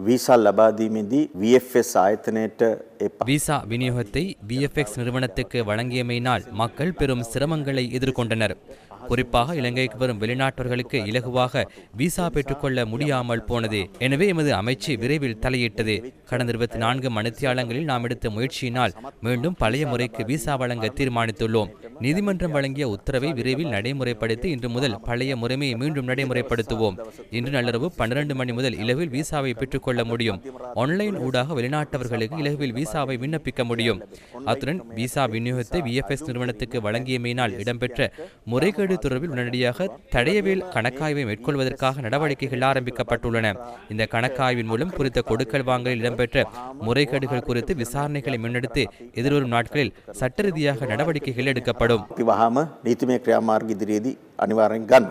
Visa ලබා දීමේදී VFS ආයතනයට visa விநியோகத்தை VFX நிறுவனத்துக்கு வழங்கியமையினால் மக்கள் பெரும் சிரமங்களை எதிர்கொண்டனர். குறிப்பாக இலங்கைக்கு வரும் வெளிநாட்டவர்களுக்கு இலகுவாக விசா பெற்றுக்கொள்ள முடியாமல் போனது. எனவே எமது அமைச்சு விரைவில் தலையிட்டது. கடந்த 24 மணித்தியாலங்களில் நாம் எடுத்த முயற்சியினால் மீண்டும் பழைய முறைக்கு விசா வழங்க தீர்மானித்துள்ளோம். நீதிமன்றம் வழங்கிய உத்தரவை விரைவில் நடைமுறைப்படுத்தி இன்று முதல் பழைய முறைமையை மீண்டும் நடைமுறைப்படுத்துவோம். இன்று நள்ளிரவு 12 மணி முதல் இலவில் விசாவை பெற்றுக்கொள்ள முடியும். ஆன்லைன் ஊடாக வெளிநாட்டவர்களுக்கு இலகுவில் விசாவை விண்ணப்பிக்க முடியும். அத்துடன் விசா விநியோகத்தை VFS நிறுவனத்துக்கு வழங்கியமையினால் இடம்பெற்ற முறைகேடு தொடர்பில் உடனடியாக தடயவியல் கணக்காய்வை மேற்கொள்வதற்காக நடவடிக்கைகள் ஆரம்பிக்கப்பட்டுள்ளன. இந்த கணக்காய்வின் மூலம் குறித்த கொடுக்கல் வாங்கலில் இடம்பெற்ற முறைகேடுகள் குறித்து விசாரணைகளை முன்னெடுத்து எதிர்வரும் நாட்களில் சட்ட ரீதியாக நடவடிக்கைகள் எடுக்கப்படும். වහාම නීතිමය ක්‍රියාමාර්ග ඉදිරියේදී අනිවාර්යෙන් ගන්න.